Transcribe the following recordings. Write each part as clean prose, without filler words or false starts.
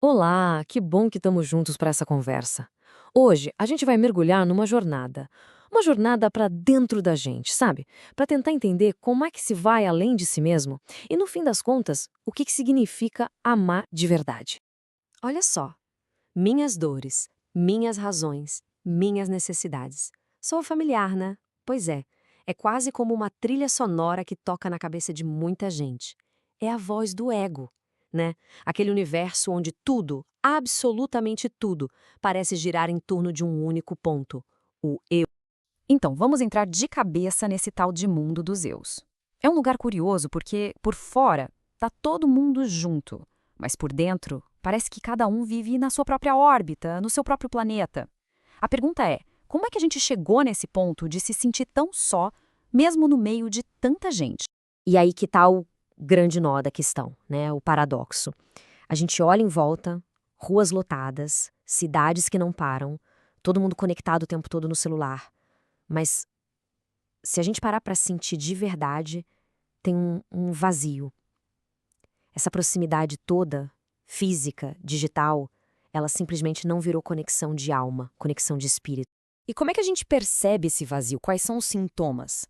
Olá, que bom que estamos juntos para essa conversa. Hoje a gente vai mergulhar numa jornada. Uma jornada para dentro da gente, sabe? Para tentar entender como é que se vai além de si mesmo e, no fim das contas, o que significa amar de verdade. Olha só, minhas dores, minhas razões, minhas necessidades. Sou familiar, né? Pois é quase como uma trilha sonora que toca na cabeça de muita gente. É a voz do ego, né? Aquele universo onde tudo, absolutamente tudo, parece girar em torno de um único ponto: o eu. Então, vamos entrar de cabeça nesse tal de mundo dos eus. É um lugar curioso porque, por fora, tá todo mundo junto, mas por dentro, parece que cada um vive na sua própria órbita, no seu próprio planeta. A pergunta é: como é que a gente chegou nesse ponto de se sentir tão só, mesmo no meio de tanta gente? E aí que tá o grande nó da questão, né? O paradoxo. A gente olha em volta, ruas lotadas, cidades que não param, todo mundo conectado o tempo todo no celular. Mas se a gente parar para sentir de verdade, tem um vazio. Essa proximidade toda, física, digital, ela simplesmente não virou conexão de alma, conexão de espírito. E como é que a gente percebe esse vazio? Quais são os sintomas?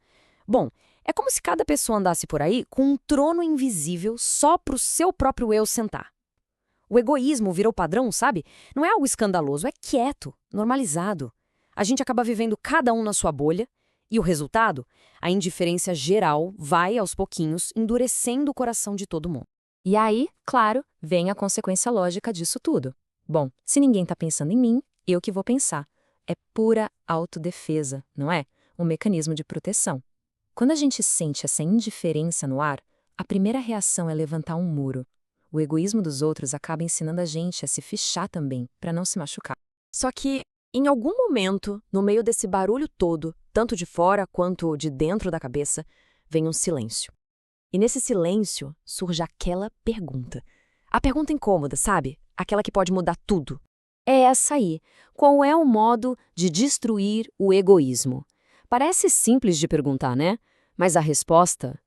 Bom, é como se cada pessoa andasse por aí com um trono invisível só para o seu próprio eu sentar. O egoísmo virou padrão, sabe? Não é algo escandaloso, é quieto, normalizado. A gente acaba vivendo cada um na sua bolha, e o resultado? A indiferença geral vai, aos pouquinhos, endurecendo o coração de todo mundo. E aí, claro, vem a consequência lógica disso tudo. Bom, se ninguém está pensando em mim, eu que vou pensar. É pura autodefesa, não é? Um mecanismo de proteção. Quando a gente sente essa indiferença no ar, a primeira reação é levantar um muro. O egoísmo dos outros acaba ensinando a gente a se fechar também, para não se machucar. Só que, em algum momento, no meio desse barulho todo, tanto de fora quanto de dentro da cabeça, vem um silêncio. E nesse silêncio surge aquela pergunta. A pergunta incômoda, sabe? Aquela que pode mudar tudo. É essa aí. Qual é o modo de destruir o egoísmo? Parece simples de perguntar, né? Mas a resposta?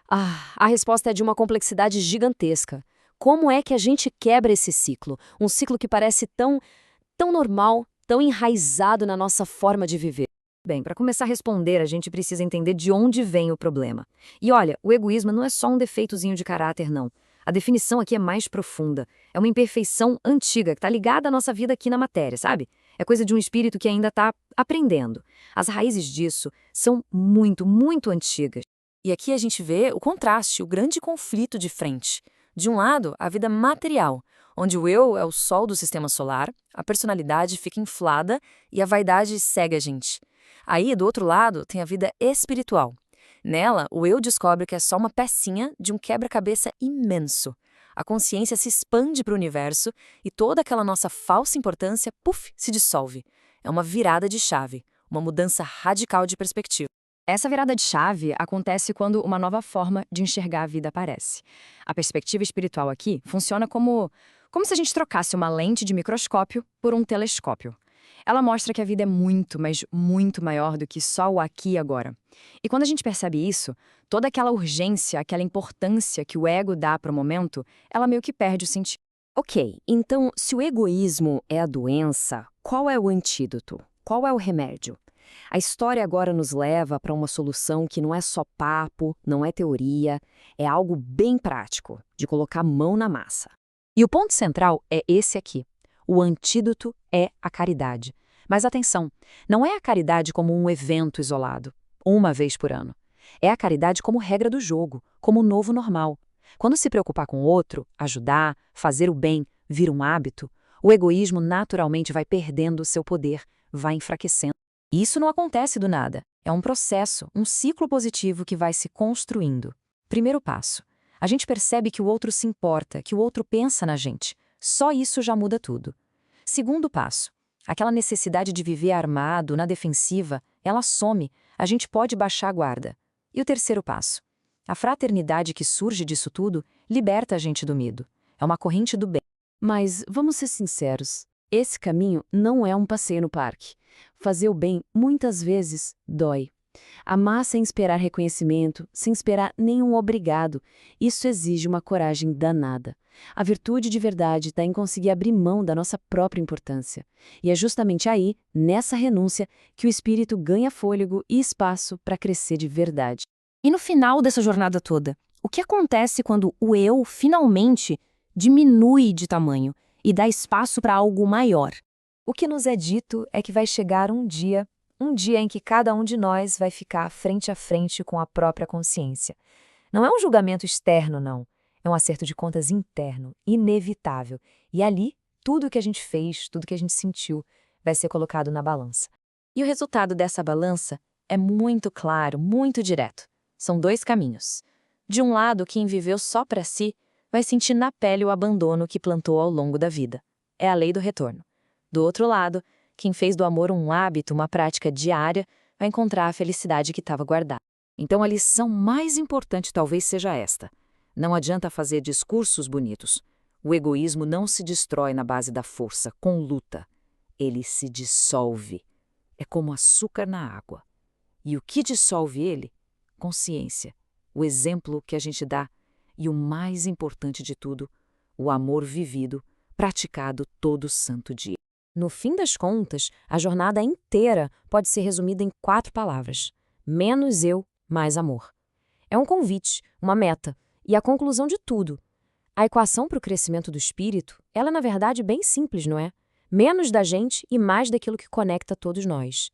A resposta é de uma complexidade gigantesca. Como é que a gente quebra esse ciclo? Um ciclo que parece tão normal, tão enraizado na nossa forma de viver. Bem, para começar a responder, a gente precisa entender de onde vem o problema. E olha, o egoísmo não é só um defeitozinho de caráter, não. A definição aqui é mais profunda. É uma imperfeição antiga que está ligada à nossa vida aqui na matéria, sabe? É coisa de um espírito que ainda está aprendendo. As raízes disso são muito, muito antigas. E aqui a gente vê o contraste, o grande conflito de frente. De um lado, a vida material, onde o eu é o sol do sistema solar, a personalidade fica inflada e a vaidade segue a gente. Aí, do outro lado, tem a vida espiritual. Nela, o eu descobre que é só uma pecinha de um quebra-cabeça imenso. A consciência se expande para o universo e toda aquela nossa falsa importância, puf, se dissolve. É uma virada de chave, uma mudança radical de perspectiva. Essa virada de chave acontece quando uma nova forma de enxergar a vida aparece. A perspectiva espiritual aqui funciona como se a gente trocasse uma lente de microscópio por um telescópio. Ela mostra que a vida é muito, mas muito maior do que só o aqui e agora. E quando a gente percebe isso, toda aquela urgência, aquela importância que o ego dá para o momento, ela meio que perde o sentido. Ok, então, se o egoísmo é a doença, qual é o antídoto? Qual é o remédio? A história agora nos leva para uma solução que não é só papo, não é teoria, é algo bem prático, de colocar a mão na massa. E o ponto central é esse aqui. O antídoto é a caridade. Mas atenção, não é a caridade como um evento isolado, uma vez por ano. É a caridade como regra do jogo, como o novo normal. Quando se preocupar com o outro, ajudar, fazer o bem, vira um hábito, o egoísmo naturalmente vai perdendo o seu poder, vai enfraquecendo. E isso não acontece do nada. É um processo, um ciclo positivo que vai se construindo. Primeiro passo. A gente percebe que o outro se importa, que o outro pensa na gente. Só isso já muda tudo. Segundo passo. Aquela necessidade de viver armado, na defensiva, ela some. A gente pode baixar a guarda. E o terceiro passo. A fraternidade que surge disso tudo liberta a gente do medo. É uma corrente do bem. Mas, vamos ser sinceros, esse caminho não é um passeio no parque. Fazer o bem, muitas vezes, dói. Amar sem esperar reconhecimento, sem esperar nenhum obrigado, isso exige uma coragem danada. A virtude de verdade está em conseguir abrir mão da nossa própria importância. E é justamente aí, nessa renúncia, que o espírito ganha fôlego e espaço para crescer de verdade. E no final dessa jornada toda, o que acontece quando o eu finalmente diminui de tamanho e dá espaço para algo maior? O que nos é dito é que vai chegar um dia em que cada um de nós vai ficar frente a frente com a própria consciência. Não é um julgamento externo, não. É um acerto de contas interno, inevitável. E ali, tudo o que a gente fez, tudo que a gente sentiu, vai ser colocado na balança. E o resultado dessa balança é muito claro, muito direto. São dois caminhos. De um lado, quem viveu só para si vai sentir na pele o abandono que plantou ao longo da vida. É a lei do retorno. Do outro lado, quem fez do amor um hábito, uma prática diária, vai encontrar a felicidade que estava guardada. Então a lição mais importante talvez seja esta. Não adianta fazer discursos bonitos. O egoísmo não se destrói na base da força, com luta. Ele se dissolve. É como açúcar na água. E o que dissolve ele? Consciência. O exemplo que a gente dá. E o mais importante de tudo, o amor vivido, praticado todo santo dia. No fim das contas, a jornada inteira pode ser resumida em 4 palavras. Menos eu, mais amor. É um convite, uma meta e a conclusão de tudo. A equação para o crescimento do espírito, ela é na verdade bem simples, não é? Menos da gente e mais daquilo que conecta todos nós.